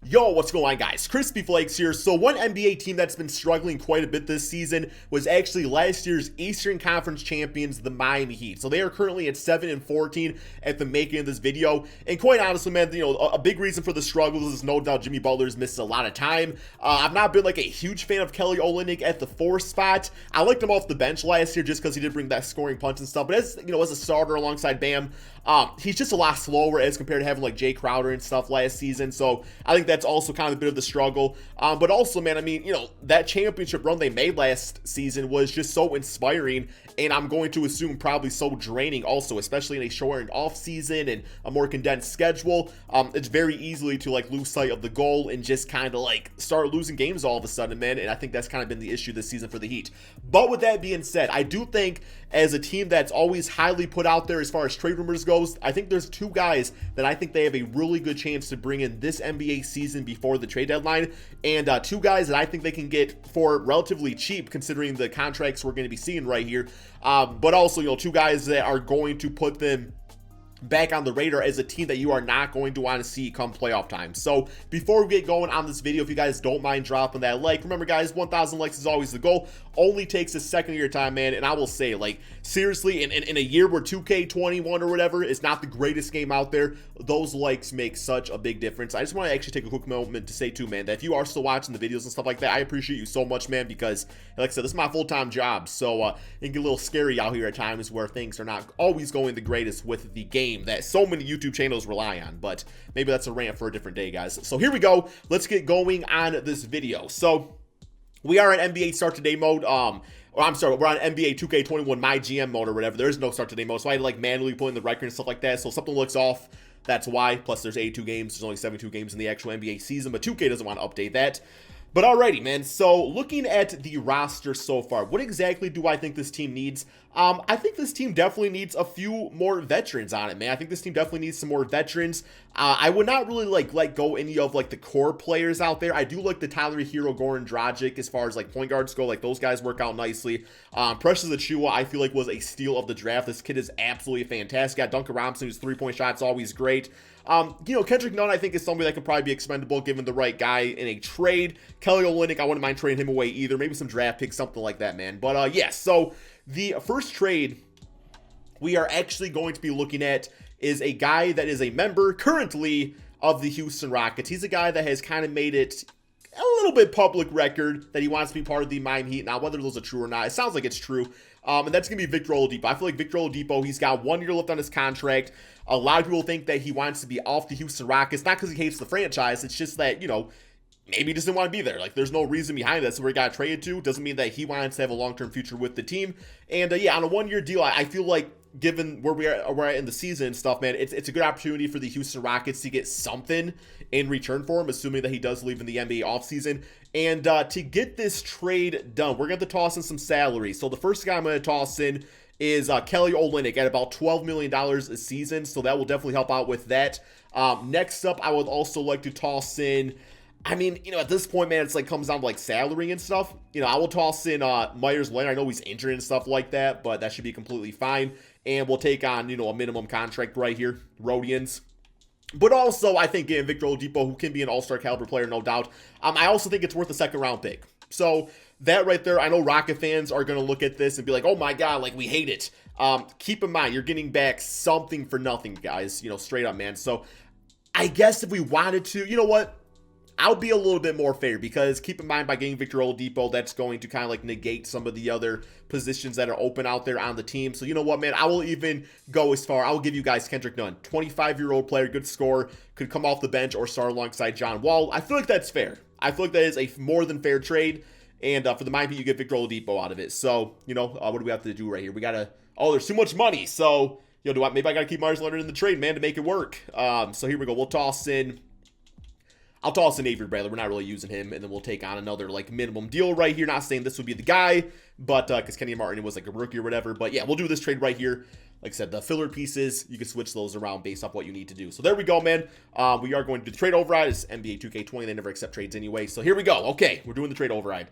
Yo, what's going on, guys? Crispy Flakes here. So one NBA team that's been struggling quite a bit this season was actually last year's Eastern Conference champions, the Miami Heat. So they are currently at 7-14 at the making of this video. And quite honestly, man, a big reason for the struggles is no doubt Jimmy Butler's missed a lot of time. I've not been like a huge fan of Kelly Olynyk at the 4 spot. I liked him off the bench last year just because he did bring that scoring punch and stuff. But as a starter alongside Bam, he's just a lot slower as compared to having like Jay Crowder and stuff last season. So I think that's also kind of a bit of the struggle. But also, man, I mean, that championship run they made last season was just so inspiring, and I'm going to assume probably so draining also, especially in a shortened off season and a more condensed schedule. It's very easily to like lose sight of the goal and just kind of like start losing games all of a sudden, man. And I think that's kind of been the issue this season for the Heat. But with that being said, I do think as a team that's always highly put out there as far as trade rumors goes, I think there's two guys that I think they have a really good chance to bring in this NBA season before the trade deadline, and two guys that I think they can get for relatively cheap considering the contracts we're going to be seeing right here, but also, two guys that are going to put them back on the radar as a team that you are not going to want to see come playoff time. So before we get going on this video, if you guys don't mind dropping that like, remember guys, 1,000 likes is always the goal. Only takes a second of your time, man. And I will say, like, seriously, in a year where 2K21 or whatever is not the greatest game out there, those likes make such a big difference. I just want to actually take a quick moment to say too, man, that if you are still watching the videos and stuff like that, I appreciate you so much, man, because like I said, this is my full-time job. So it can get a little scary out here at times where things are not always going the greatest with the game that so many YouTube channels rely on, but maybe that's a rant for a different day, guys. So here we go. Let's get going on this video. So we are in NBA Start Today mode. Or I'm sorry, we're on NBA 2K21 My GM mode or whatever. There is no Start Today mode, so I had to like manually put in the record and stuff like that. So if something looks off, that's why. Plus there's 82 games. There's only 72 games in the actual NBA season, but 2K doesn't want to update that. But alrighty, man, so looking at the roster so far, what exactly do I think this team needs? I think this team definitely needs a few more veterans on it, man. I think this team definitely needs some more veterans. I would not really let go any of like the core players out there. I do like the Tyler Hero, Goran Dragic as far as like point guards go. Like those guys work out nicely. Precious Achiuwa, I feel like was a steal of the draft. This kid is absolutely fantastic. Got Duncan Robinson, whose 3-point shot's always great. Kendrick Nunn, I think, is somebody that could probably be expendable given the right guy in a trade. Kelly Olynyk, I wouldn't mind trading him away either. Maybe some draft picks, something like that, man. But, yeah, so the first trade we are actually going to be looking at is a guy that is a member currently of the Houston Rockets. He's a guy that has kind of made it a little bit public record that he wants to be part of the Miami Heat. Now, whether those are true or not, it sounds like it's true. And that's going to be Victor Oladipo. I feel like Victor Oladipo, he's got 1 year left on his contract. A lot of people think that he wants to be off the Houston Rockets, not because he hates the franchise. It's just that, maybe he doesn't want to be there. Like, there's no reason behind that. So where he got traded to doesn't mean that he wants to have a long-term future with the team. And yeah, on a 1 year deal, I feel like given where we're at in the season and stuff, man, it's a good opportunity for the Houston Rockets to get something in return for him, assuming that he does leave in the NBA offseason. And to get this trade done, we're going to toss in some salary. So the first guy I'm going to toss in is Kelly Olynyk at about $12 million a season. So that will definitely help out with that. Next up, I would also like to toss in, I mean, at this point, man, it's like comes down to like salary and stuff. I will toss in Myers Leonard. I know he's injured and stuff like that, but that should be completely fine. And we'll take on, a minimum contract right here, Rodians. But also, I think getting Victor Oladipo, who can be an all-star caliber player, no doubt. I also think it's worth a second-round pick. So that right there, I know Rocket fans are going to look at this and be like, oh my God, like we hate it. Keep in mind, you're getting back something for nothing, guys, straight up, man. So I guess if we wanted to, you know what? I'll be a little bit more fair because keep in mind by getting Victor Oladipo, that's going to kind of like negate some of the other positions that are open out there on the team. So you know what, man, I will even go as far. I will give you guys Kendrick Nunn, 25-year-old player, good scorer, could come off the bench or start alongside John Wall. I feel like that's fair. I feel like that is a more than fair trade. And for the Miami, you get Victor Oladipo out of it. So, what do we have to do right here? We got to, there's too much money. So, maybe I got to keep Myers Leonard in the trade, man, to make it work. So here we go. I'll toss in Avery Bradley. We're not really using him, and then we'll take on another like minimum deal right here. Not saying this would be the guy, but because Kenny Martin was like a rookie or whatever. But yeah, we'll do this trade right here. Like I said, the filler pieces, you can switch those around based off what you need to do. So there we go, man. We are going to do the trade override. It's NBA 2K20. They never accept trades anyway. So here we go. Okay, we're doing the trade override.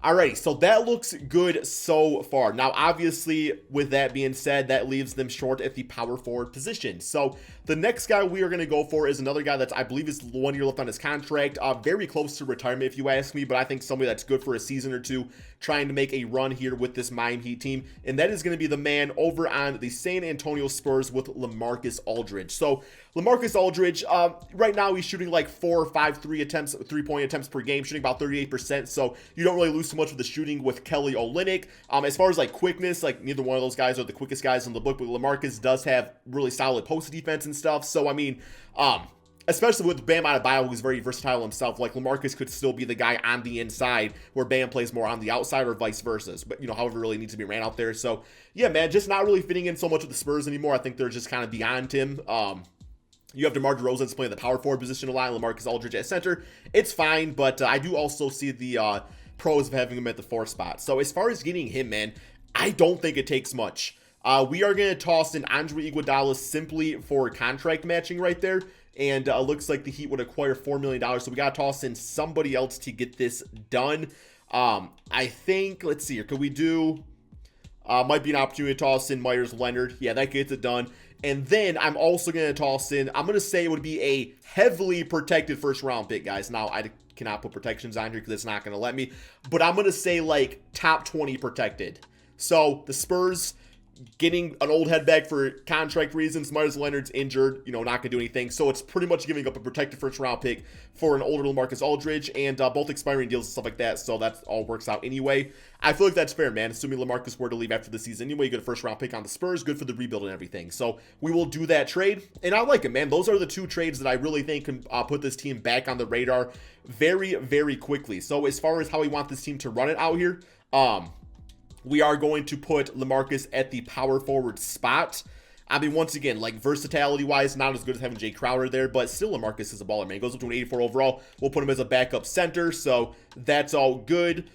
Alrighty, so that looks good so far. Now, obviously, with that being said, that leaves them short at the power forward position. So the next guy we are going to go for is another guy that I believe is 1 year left on his contract. Very close to retirement, if you ask me, but I think somebody that's good for a season or two, trying to make a run here with this Miami Heat team. And that is going to be the man over on the San Antonio Spurs with LaMarcus Aldridge. So LaMarcus Aldridge, right now he's shooting like 4 or 5 3-point attempts per game, shooting about 38%. So you don't really lose too much with the shooting with Kelly Olynyk. As far as like quickness, like neither one of those guys are the quickest guys in the book, but LaMarcus does have really solid post defense and stuff. So I mean, especially with Bam Adebayo, who's very versatile himself, like LaMarcus could still be the guy on the inside where Bam plays more on the outside or vice versa. But, you know, however, really needs to be ran out there. So, yeah, man, just not really fitting in so much with the Spurs anymore. I think they're just kind of beyond him. You have DeMar DeRozan's playing the power forward position a lot, LaMarcus Aldridge at center. It's fine, but I do also see the pros of having him at the 4th spot. So as far as getting him, man, I don't think it takes much. We are going to toss in Andre Iguodala simply for contract matching right there. And looks like the Heat would acquire $4 million. So we got to toss in somebody else to get this done. I think, let's see here. Could we do, might be an opportunity to toss in Myers Leonard. Yeah, that gets it done. And then I'm also going to toss in, I'm going to say it would be a heavily protected 1st round pick, guys. Now, I cannot put protections on here because it's not going to let me. But I'm going to say like top 20 protected. So the Spurs getting an old head back for contract reasons. Myers Leonard's injured, you know, not going to do anything. So it's pretty much giving up a protected 1st round pick for an older LaMarcus Aldridge and both expiring deals and stuff like that. So that all works out anyway. I feel like that's fair, man. Assuming LaMarcus were to leave after the season anyway, you get a 1st round pick on the Spurs. Good for the rebuild and everything. So we will do that trade. And I like it, man. Those are the 2 trades that I really think can put this team back on the radar very, very quickly. So as far as how we want this team to run it out here, we are going to put LaMarcus at the power forward spot. I mean, once again, like versatility-wise, not as good as having Jay Crowder there, but still LaMarcus is a baller, man. He goes up to an 84 overall. We'll put him as a backup center, so that's all good.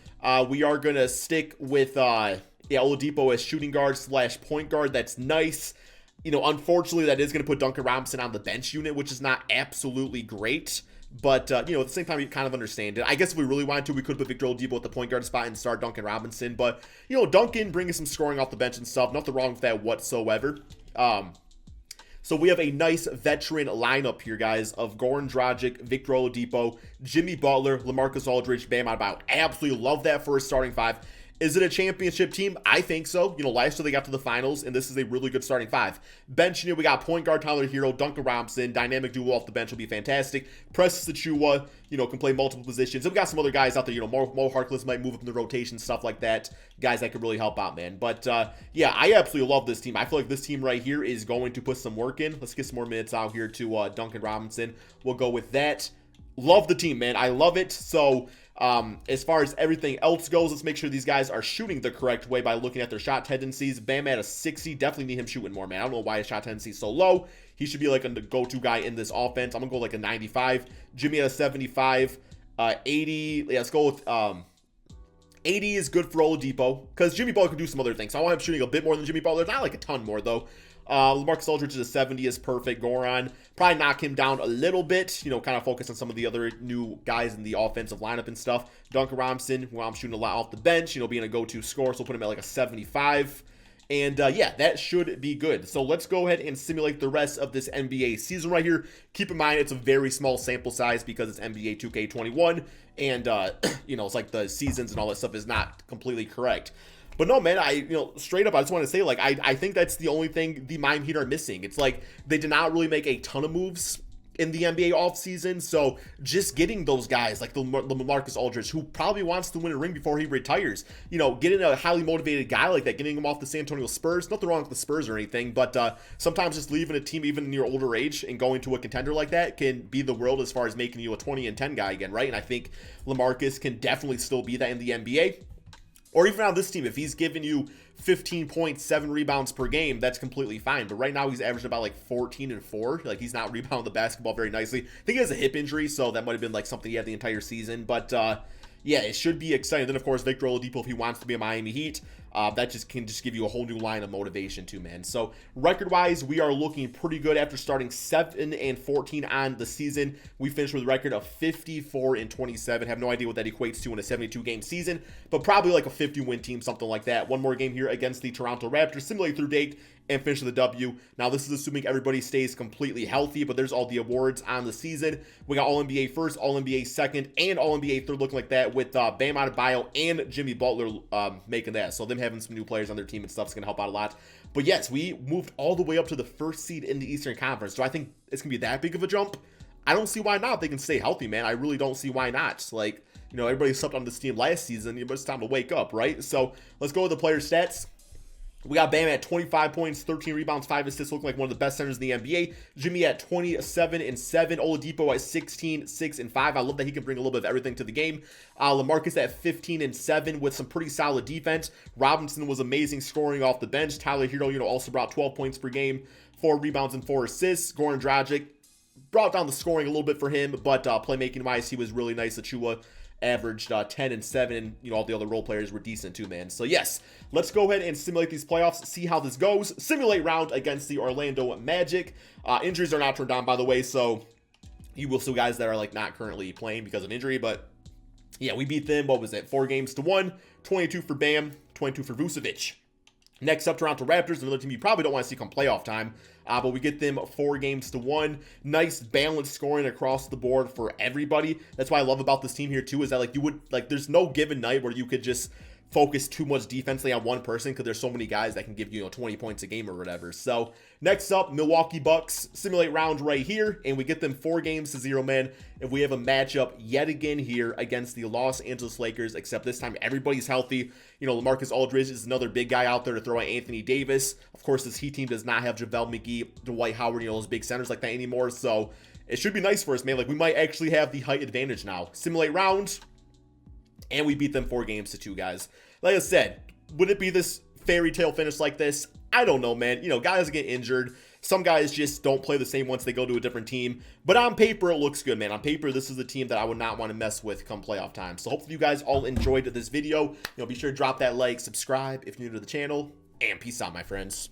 We are going to stick with Oladipo as shooting guard / point guard. That's nice. You know, unfortunately, that is going to put Duncan Robinson on the bench unit, which is not absolutely great. But, you know, at the same time, you kind of understand it. I guess if we really wanted to, we could put Victor Oladipo at the point guard spot and start Duncan Robinson. But, you know, Duncan bringing some scoring off the bench and stuff. Nothing wrong with that whatsoever. So we have a nice veteran lineup here, guys, of Goran Dragic, Victor Oladipo, Jimmy Butler, LaMarcus Aldridge, Bam Adebayo. Absolutely love that for a starting 5. Is it a championship team? I think so. You know, last year they got to the finals, and this is a really good starting 5. Bench, you know, we got point guard Tyler Hero, Duncan Robinson, dynamic duo off the bench will be fantastic. Precious Achiuwa, you know, can play multiple positions. And we got some other guys out there, you know, Mo Harkless might move up in the rotation, stuff like that. Guys that could really help out, man. But, yeah, I absolutely love this team. I feel like this team right here is going to put some work in. Let's get some more minutes out here to Duncan Robinson. We'll go with that. Love the team, man. I love it. So, as far as everything else goes, let's make sure these guys are shooting the correct way by looking at their shot tendencies. Bam at a 60. Definitely need him shooting more, man. I don't know why his shot tendency is so low. He should be like a go-to guy in this offense. I'm going to go like a 95. Jimmy at a 75. 80. Yeah, let's go with 80 is good for Oladipo because Jimmy Butler can do some other things. So I want him shooting a bit more than Jimmy Butler. Not like a ton more, though. LaMarcus Aldridge is a 70 is perfect. Goran, probably knock him down a little bit, you know, kind of focus on some of the other new guys in the offensive lineup and stuff. Duncan Robinson, well, I'm shooting a lot off the bench, you know, being a go-to scorer, so we'll put him at like a 75. And yeah, that should be good. So let's go ahead and simulate the rest of this NBA season right here. Keep in mind, it's a very small sample size because it's NBA 2K21. And, you know, it's like the seasons and all that stuff is not completely correct. But no, man, you know, straight up, I just want to say, like, I think that's the only thing the Miami Heat are missing. It's like they did not really make a ton of moves in the NBA offseason, so just getting those guys like the LaMarcus Aldridge, who probably wants to win a ring before he retires, you know, getting a highly motivated guy like that, getting him off the San Antonio Spurs, nothing wrong with the Spurs or anything, but sometimes just leaving a team even in your older age and going to a contender like that can be the world as far as making you a 20-10 guy again, right? And I think LaMarcus can definitely still be that in the NBA. Or even on this team, if he's giving you 15.7 rebounds per game, that's completely fine. But right now he's averaging about like 14 and 4. Like he's not rebounding the basketball very nicely. I think he has a hip injury, so that might have been like something he had the entire season. But yeah, it should be exciting. Then of course Victor Oladipo if he wants to be a Miami Heat. That just can just give you a whole new line of motivation too, man. So record-wise, we are looking pretty good after starting 7-14 on the season. We finished with a record of 54-27. Have no idea what that equates to in a 72-game season, but probably like a 50-win team, something like that. One more game here against the Toronto Raptors, similarly through date, and finish with a W. Now, this is assuming everybody stays completely healthy, but there's all the awards on the season. We got All-NBA first, All-NBA second, and All-NBA third looking like that with Bam Adebayo and Jimmy Butler making that. So them having some new players on their team and stuff is going to help out a lot. But yes, we moved all the way up to the first seed in the Eastern Conference. Do I think it's going to be that big of a jump? I don't see why not. They can stay healthy, man. I really don't see why not. Like, you know, everybody slept on this team last season, but it's time to wake up, right? So let's go with the player stats. We got Bam at 25 points, 13 rebounds, 5 assists, looking like one of the best centers in the NBA. Jimmy at 27-7. Oladipo at 16, 6, and 5. I love that he can bring a little bit of everything to the game. LaMarcus at 15-7 with some pretty solid defense. Robinson was amazing scoring off the bench. Tyler Hero, you know, also brought 12 points per game, 4 rebounds and 4 assists. Goran Dragic brought down the scoring a little bit for him, but playmaking-wise, he was really nice. Achua averaged 10-7, and you know, all the other role players were decent too, man. So yes, let's go ahead and simulate these playoffs, see how this goes. Simulate round against the Orlando Magic. Injuries are not turned on, by the way, so you will see guys that are like not currently playing because of injury. But yeah, we beat them. What was it? 4-1, 22 for Bam, 22 for Vucevic. Next up, Toronto Raptors, another team you probably don't want to see come playoff time, but we get them 4-1. Nice balanced scoring across the board for everybody. That's what I love about this team here too, is that like there's no given night where you could just focus too much defensively on one person because there's so many guys that can give you, 20 points a game or whatever. So next up, Milwaukee Bucks, simulate round right here, and we get them 4-0, man. And we have a matchup yet again here against the Los Angeles Lakers, except this time everybody's healthy. LaMarcus Aldridge is another big guy out there to throw at Anthony Davis. Of course, this Heat team does not have JaVale McGee, Dwight Howard, those big centers like that anymore. So it should be nice for us, man. Like, we might actually have the height advantage now. Simulate round, and we beat them 4-2, guys. Like I said, would it be this fairy tale finish like this? I don't know, man. Guys get injured. Some guys just don't play the same once they go to a different team. But on paper, it looks good, man. On paper, this is a team that I would not want to mess with come playoff time. So hopefully you guys all enjoyed this video. Be sure to drop that like, subscribe if you're new to the channel, and peace out, my friends.